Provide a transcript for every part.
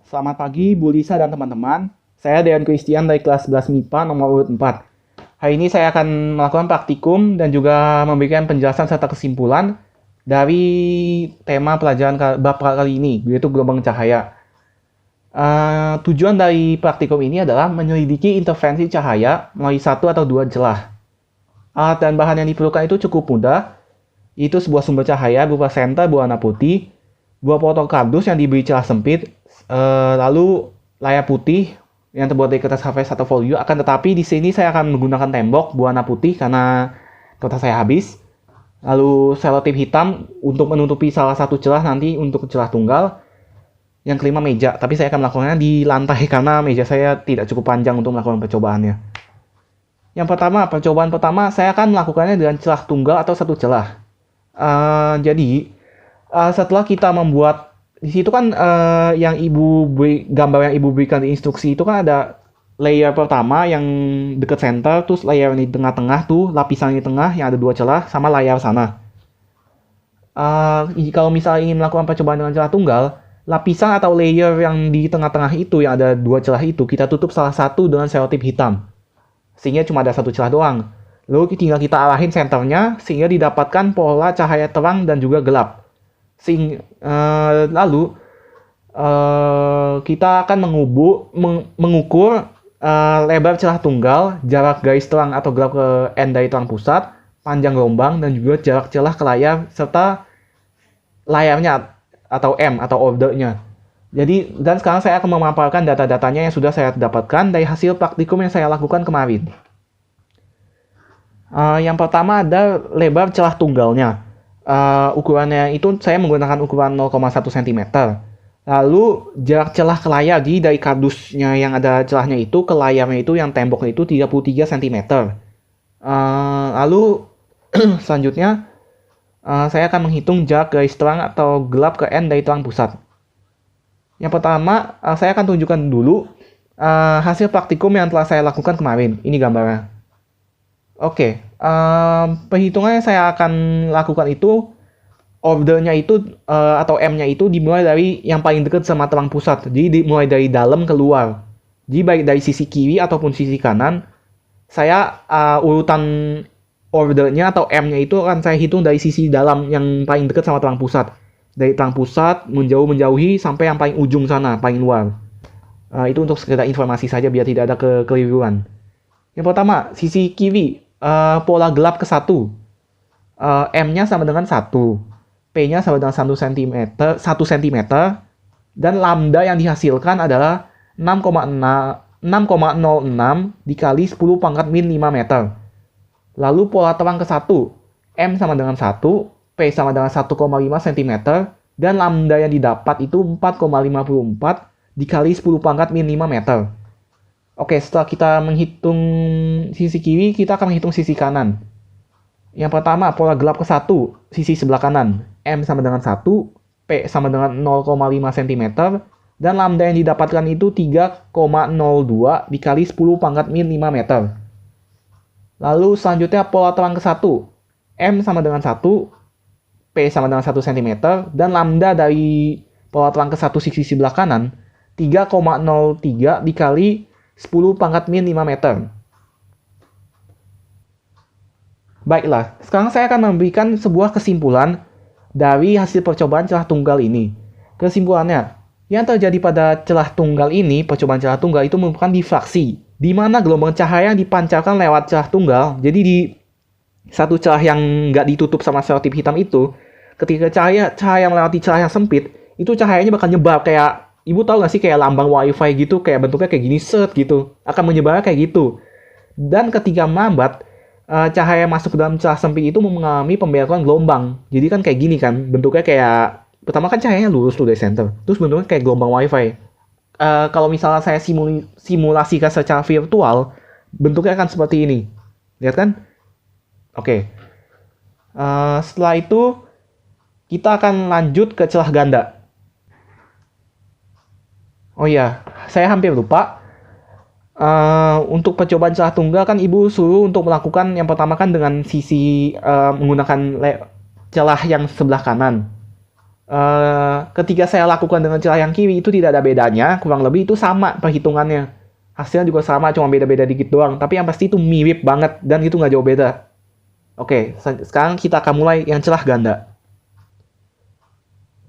Selamat pagi Bu Lisa dan teman-teman. Saya Dean Christian dari kelas 11 MIPA nomor urut 4. Hari ini saya akan melakukan praktikum dan juga memberikan penjelasan serta kesimpulan dari tema pelajaran bab kali ini, yaitu gelombang cahaya. Tujuan dari praktikum ini adalah menyelidiki interferensi cahaya melalui satu atau dua celah. Alat dan bahan yang diperlukan itu cukup mudah, yaitu sebuah sumber cahaya berupa senter berwarna putih, buah potong kardus yang diberi celah sempit, lalu layar putih yang terbuat dari kertas HVS atau folio. Akan tetapi di sini saya akan menggunakan tembok berwarna putih karena kertas saya habis. Lalu selotip hitam untuk menutupi salah satu celah nanti untuk celah tunggal. Yang kelima meja, tapi saya akan melakukannya di lantai karena meja saya tidak cukup panjang untuk melakukan percobaannya. Yang pertama, percobaan pertama saya akan melakukannya dengan celah tunggal atau satu celah. Setelah kita membuat di situ kan yang gambar yang ibu berikan di instruksi itu kan ada layer pertama yang dekat center, terus layer di tengah-tengah tuh lapisan di tengah yang ada dua celah sama layar sana. Kalau misalnya ingin melakukan percobaan dengan celah tunggal, lapisan atau layer yang di tengah-tengah itu yang ada dua celah itu kita tutup salah satu dengan selotip hitam, sehingga cuma ada satu celah doang. Lalu tinggal kita arahin senternya sehingga didapatkan pola cahaya terang dan juga gelap. Lalu kita akan mengukur lebar celah tunggal, jarak garis terang atau gelap ke end dari terang pusat, panjang gelombang, dan juga jarak celah ke layar serta layarnya atau M atau ordernya. Jadi, dan sekarang saya akan memaparkan data-datanya yang sudah saya dapatkan dari hasil praktikum yang saya lakukan kemarin. Yang pertama ada lebar celah tunggalnya. Ukurannya itu saya menggunakan ukuran 0,1 cm. Lalu jarak celah ke layar, jadi dari kardusnya yang ada celahnya itu ke layarnya itu yang temboknya itu 33 cm. Lalu selanjutnya saya akan menghitung jarak garis terang atau gelap ke end dari terang pusat. Yang pertama saya akan tunjukkan dulu hasil praktikum yang telah saya lakukan kemarin. Ini gambarnya. Oke, perhitungan yang saya akan lakukan itu ordernya itu atau M-nya itu dimulai dari yang paling dekat sama terang pusat. Jadi dimulai dari dalam ke luar. Jadi baik dari sisi kiri ataupun sisi kanan, saya urutan ordernya atau M-nya itu akan saya hitung dari sisi dalam yang paling dekat sama terang pusat. Dari terang pusat menjauhi sampai yang paling ujung sana, paling luar. Itu untuk sekedar informasi saja biar tidak ada kekeliruan. Yang pertama, sisi kiri, pola gelap ke 1. M-nya sama dengan 1. P-nya sama dengan 1 cm. Dan lambda yang dihasilkan adalah 6,06 dikali 10 pangkat min 5 meter. Lalu pola terang ke 1. M sama dengan 1. P sama dengan 1,5 cm. Dan lambda yang didapat itu 4,54 dikali 10 pangkat min 5 meter. Oke, setelah kita menghitung sisi kiri, kita akan menghitung sisi kanan. Yang pertama, pola gelap ke 1, sisi sebelah kanan. M sama dengan 1, P sama dengan 0,5 cm, dan lambda yang didapatkan itu 3,02 dikali 10 pangkat min 5 meter. Lalu selanjutnya pola terang ke 1, M sama dengan 1, P sama dengan 1 cm, dan lambda dari pola terang ke 1 sisi sebelah kanan, 3,03 dikali 10 pangkat min 5 meter. Baiklah, sekarang saya akan memberikan sebuah kesimpulan dari hasil percobaan celah tunggal ini. Kesimpulannya, yang terjadi pada celah tunggal ini, percobaan celah tunggal itu merupakan difraksi, di mana gelombang cahaya yang dipancarkan lewat celah tunggal, jadi di satu celah yang nggak ditutup sama selotip hitam itu, ketika cahaya melewati celah yang sempit, itu cahayanya bakal nyebar kayak, ibu tahu nggak sih kayak lambang wifi gitu, kayak bentuknya kayak gini, set gitu, akan menyebarnya kayak gitu. Dan ketika melambat, cahaya masuk ke dalam celah sempit itu mengalami pembelokkan gelombang. Jadi kan kayak gini kan, bentuknya kayak, pertama kan cahayanya lurus tuh dari center, terus bentuknya kayak gelombang wifi. Kalau misalnya saya simulasikan secara virtual, bentuknya akan seperti ini. Lihat kan? Oke. Setelah itu, kita akan lanjut ke celah ganda. Oh iya, saya hampir lupa. Untuk percobaan celah tunggal kan ibu suruh untuk melakukan yang pertama kan dengan sisi menggunakan celah yang sebelah kanan. Ketika saya lakukan dengan celah yang kiri itu tidak ada bedanya, kurang lebih itu sama perhitungannya. Hasilnya juga sama, cuma beda-beda dikit doang. Tapi yang pasti itu mirip banget dan itu nggak jauh beda. Oke, sekarang kita akan mulai yang celah ganda.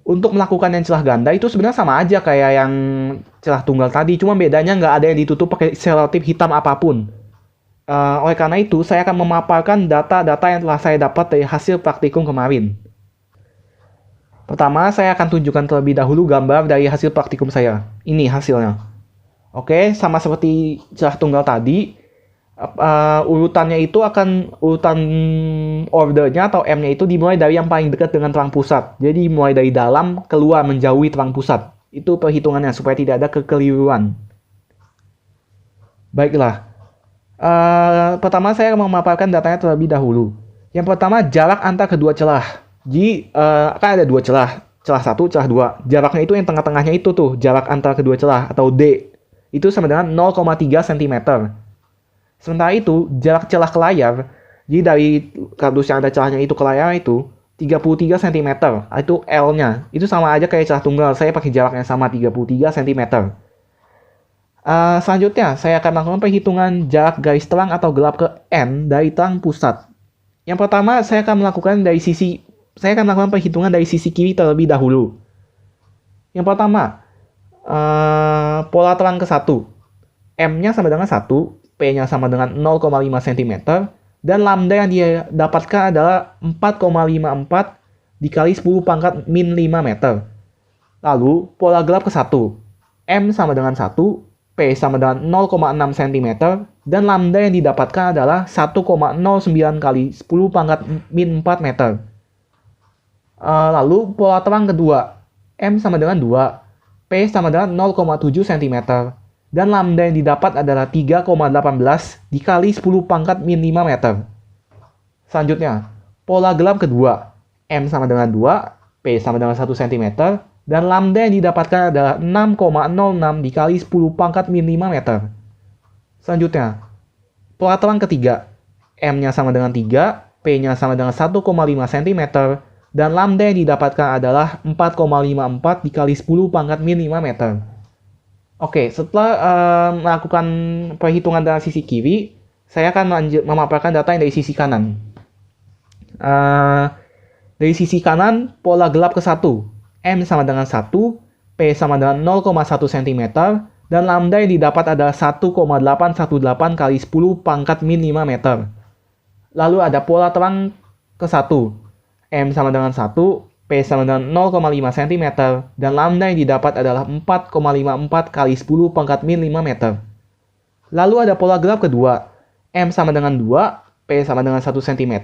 Untuk melakukan yang celah ganda itu sebenarnya sama aja kayak yang celah tunggal tadi, cuma bedanya nggak ada yang ditutup pakai selotip hitam apapun. Oleh karena itu, saya akan memaparkan data-data yang telah saya dapat dari hasil praktikum kemarin. Pertama, saya akan tunjukkan terlebih dahulu gambar dari hasil praktikum saya. Ini hasilnya. Oke, sama seperti celah tunggal tadi, urutannya itu akan urutan ordernya atau M-nya itu dimulai dari yang paling dekat dengan terang pusat. Jadi mulai dari dalam keluar menjauhi terang pusat. Itu perhitungannya supaya tidak ada kekeliruan. Baiklah. Pertama saya akan memaparkan datanya terlebih dahulu. Yang pertama jarak antar kedua celah. Jadi kan ada dua celah, celah 1, celah 2. Jaraknya itu yang tengah-tengahnya itu tuh, jarak antar kedua celah atau D. Itu sama dengan 0,3 cm. Sementara itu, jarak celah ke layar, jadi dari kardus yang ada celahnya itu ke layar itu 33 cm. Itu L-nya. Itu sama aja kayak celah tunggal. Saya pakai jarak yang sama 33 cm. Selanjutnya, saya akan melakukan perhitungan jarak garis terang atau gelap ke N dari terang pusat. Yang pertama, saya akan melakukan perhitungan dari sisi kiri terlebih dahulu. Yang pertama, pola terang ke 1. M-nya sama dengan 1, P-nya sama dengan 0,5 cm, dan lambda yang dia dapatkan adalah 4,54 dikali 10 pangkat min 5 meter. Lalu, pola gelap ke 1. M sama dengan 1, P sama dengan 0,6 cm, dan lambda yang didapatkan adalah 1,09 kali 10 pangkat min 4 meter. Lalu pola terang kedua, M sama dengan 2, P sama dengan 0,7 cm, dan lambda yang didapat adalah 3,18 dikali 10 pangkat min 5 meter. Selanjutnya, pola gelap kedua, M sama dengan 2, P sama dengan 1 cm, dan lambda yang didapatkan adalah 6,06 dikali 10 pangkat min 5 meter. Selanjutnya, pola terang ketiga, M-nya sama dengan 3, P-nya sama dengan 1,5 cm, dan lambda yang didapatkan adalah 4,54 dikali 10 pangkat min 5 meter. Oke, setelah melakukan perhitungan dari sisi kiri, saya akan memaparkan data yang dari sisi kanan. Dari sisi kanan, pola gelap ke 1. M sama dengan 1, P sama dengan 0,1 cm, dan lambda yang didapat adalah 1,818 kali 10 pangkat min 5 meter. Lalu ada pola terang ke 1. M sama dengan 1, P sama dengan 0,5 cm, dan lambda yang didapat adalah 4,54 kali 10 pangkat min 5 meter. Lalu ada pola gelap kedua. M sama dengan 2, P sama dengan 1 cm,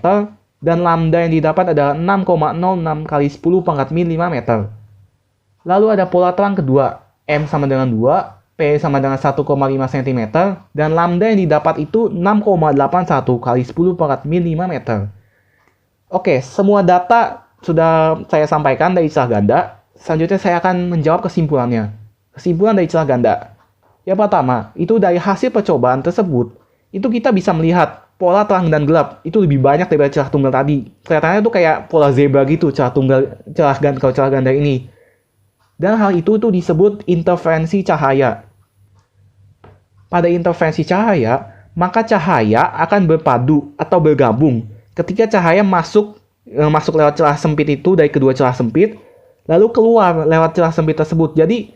dan lambda yang didapat adalah 6,06 kali 10 pangkat min 5 meter. Lalu ada pola terang kedua. M sama dengan 2, P sama dengan 1,5 cm, dan lambda yang didapat itu 6,81 kali 10 pangkat min 5 meter. Oke, semua data sudah saya sampaikan dari celah ganda. Selanjutnya saya akan menjawab kesimpulannya. Kesimpulan dari celah ganda. Yang pertama, itu dari hasil percobaan tersebut, itu kita bisa melihat pola terang dan gelap itu lebih banyak daripada celah tunggal tadi. Kelihatannya itu kayak pola zebra gitu, celah ganda ini. Dan hal itu tuh disebut interferensi cahaya. Pada interferensi cahaya, maka cahaya akan berpadu atau bergabung ketika cahaya masuk lewat celah sempit itu dari kedua celah sempit, lalu keluar lewat celah sempit tersebut. Jadi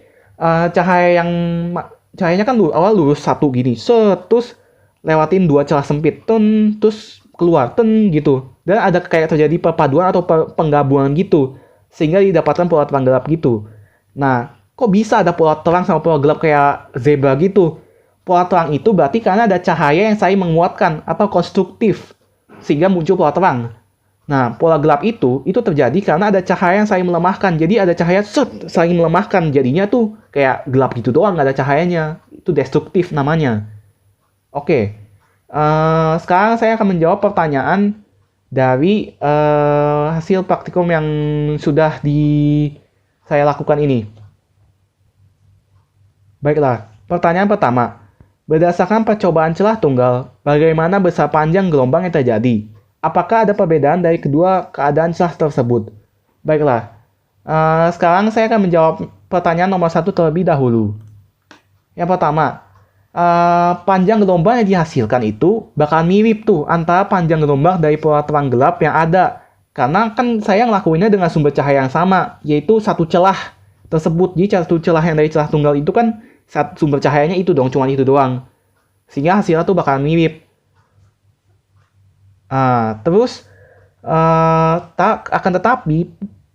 cahayanya kan awal lurus satu gini, terus lewatin dua celah sempit, terus keluar, gitu. Dan ada kayak terjadi perpaduan atau penggabungan gitu, sehingga didapatkan pola terang gelap gitu. Nah, kok bisa ada pola terang sama pola gelap kayak zebra gitu? Pola terang itu berarti karena ada cahaya yang saling menguatkan atau konstruktif, sehingga muncul pola terang. Nah, pola gelap itu terjadi karena ada cahaya yang saling melemahkan. Jadi ada cahaya saling melemahkan, jadinya tuh kayak gelap gitu doang, nggak ada cahayanya. Itu destruktif namanya. Oke, sekarang saya akan menjawab pertanyaan dari hasil praktikum yang sudah saya lakukan ini. Baiklah, pertanyaan pertama. Berdasarkan percobaan celah tunggal, bagaimana besar panjang gelombang yang terjadi? Apakah ada perbedaan dari kedua keadaan celah tersebut? Baiklah, Sekarang saya akan menjawab pertanyaan nomor 1 terlebih dahulu. Yang pertama, panjang gelombang yang dihasilkan itu bakal mirip tuh antara panjang gelombang dari pola terang gelap yang ada. Karena kan saya ngelakuinnya dengan sumber cahaya yang sama, yaitu satu celah tersebut. Jadi satu celah yang dari celah tunggal itu kan sumber cahayanya itu dong, cuma itu doang. Sehingga hasilnya tuh bakal mirip. Terus, akan tetapi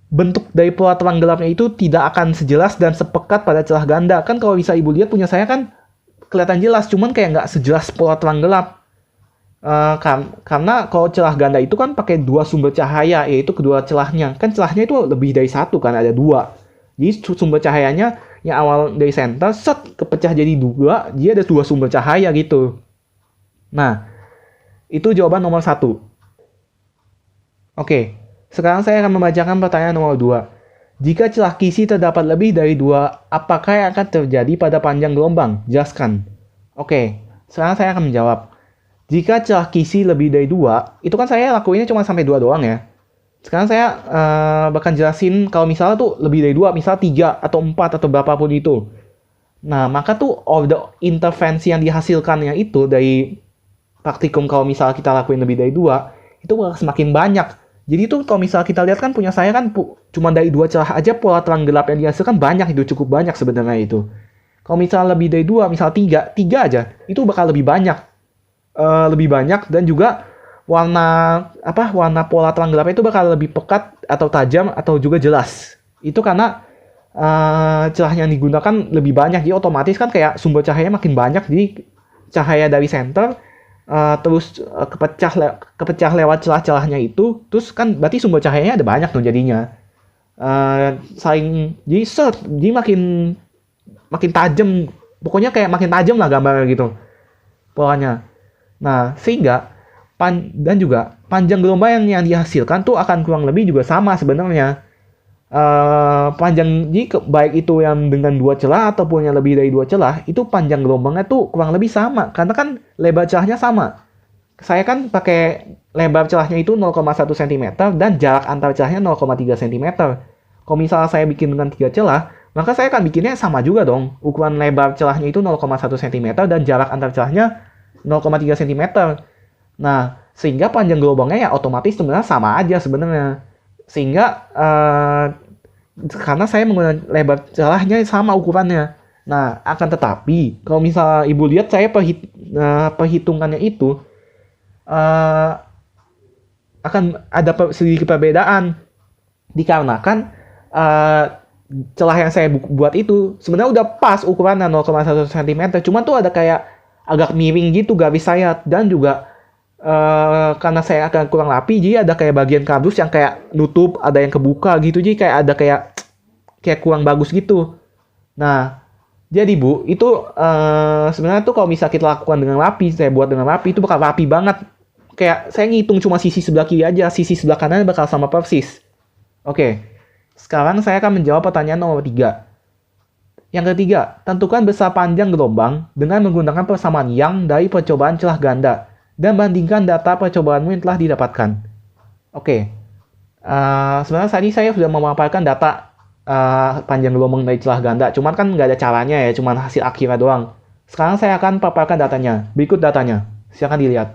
bentuk dari pola terang gelapnya itu tidak akan sejelas dan sepekat pada celah ganda. Kan kalau bisa ibu lihat punya saya kan kelihatan jelas, cuman kayak nggak sejelas pola terang gelap. Karena kalau celah ganda itu kan pakai dua sumber cahaya, yaitu kedua celahnya. Kan celahnya itu lebih dari satu kan, ada dua. Jadi sumber cahayanya yang awal dari center, kepecah jadi dua, dia ada dua sumber cahaya gitu. Nah, itu jawaban nomor 1. Oke. Sekarang saya akan membacakan pertanyaan nomor 2. Jika celah kisi terdapat lebih dari 2, apakah yang akan terjadi pada panjang gelombang? Jelaskan. Oke, sekarang saya akan menjawab. Jika celah kisi lebih dari 2, itu kan saya lakuinnya cuma sampai 2 doang ya. Sekarang saya bakal jelasin kalau misalnya tuh lebih dari 2, misal 3 atau 4 atau berapapun itu. Nah, maka tuh order intervensi yang dihasilkannya itu dari praktikum kalau misalnya kita lakuin lebih dari 2, itu bakal semakin banyak. Jadi tuh kalau misalnya kita lihat kan punya saya kan cuma dari 2 celah aja pola terang gelap yang dihasilkan banyak, itu cukup banyak sebenarnya itu. Kalau misalnya lebih dari 2, misal 3 aja, itu bakal lebih banyak. Lebih banyak dan juga warna pola terang gelapnya itu bakal lebih pekat atau tajam atau juga jelas. Itu karena celah yang digunakan lebih banyak, jadi otomatis kan kayak sumber cahaya makin banyak, jadi cahaya dari center terus kepecah lewat celah-celahnya itu, terus kan berarti sumber cahayanya ada banyak tuh jadinya. Jadi makin tajam, pokoknya kayak makin tajam lah gambarnya gitu polanya. Nah, sehingga dan juga panjang gelombang yang dihasilkan tuh akan kurang lebih juga sama sebenarnya. Jadi baik itu yang dengan 2 celah ataupun yang lebih dari 2 celah, itu panjang gelombangnya tuh kurang lebih sama karena kan lebar celahnya sama. Saya kan pakai lebar celahnya itu 0,1 cm dan jarak antar celahnya 0,3 cm. Kalau misalnya saya bikin dengan 3 celah, maka saya akan bikinnya sama juga dong. Ukuran lebar celahnya itu 0,1 cm dan jarak antar celahnya 0,3 cm. Nah, sehingga panjang gelombangnya ya otomatis sebenarnya sama aja sebenarnya. Sehingga karena saya menggunakan lebar celahnya sama ukurannya. Nah, akan tetapi kalau misalnya ibu lihat saya perhitungannya itu akan ada sedikit perbedaan dikarenakan celah yang saya buat itu sebenarnya udah pas ukurannya 0,1 cm, cuman tuh ada kayak agak miring gitu garis saya, dan juga karena saya akan kurang rapi, jadi ada kayak bagian kardus yang kayak nutup, ada yang kebuka gitu, jadi kayak ada kayak kurang bagus gitu. Nah, jadi Bu, itu sebenarnya tuh kalau bisa kita lakukan dengan rapi, saya buat dengan rapi, itu bakal rapi banget. Kayak saya ngitung cuma sisi sebelah kiri aja, sisi sebelah kanan bakal sama persis. Oke, sekarang saya akan menjawab pertanyaan nomor 3. Yang ketiga, tentukan besar panjang gelombang dengan menggunakan persamaan Young dari percobaan celah ganda dan bandingkan data percobaanmu yang telah didapatkan. Oke, sebenarnya tadi saya sudah memaparkan data panjang gelombang dari celah ganda, cuman kan nggak ada caranya ya, cuman hasil akhirnya doang. Sekarang saya akan paparkan datanya. Berikut datanya, silakan dilihat.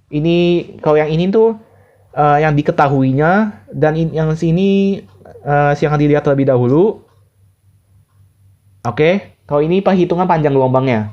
Ini kalau yang ini tuh yang diketahuinya, dan yang sini silakan dilihat terlebih dahulu. Oke, kalau ini perhitungan panjang gelombangnya.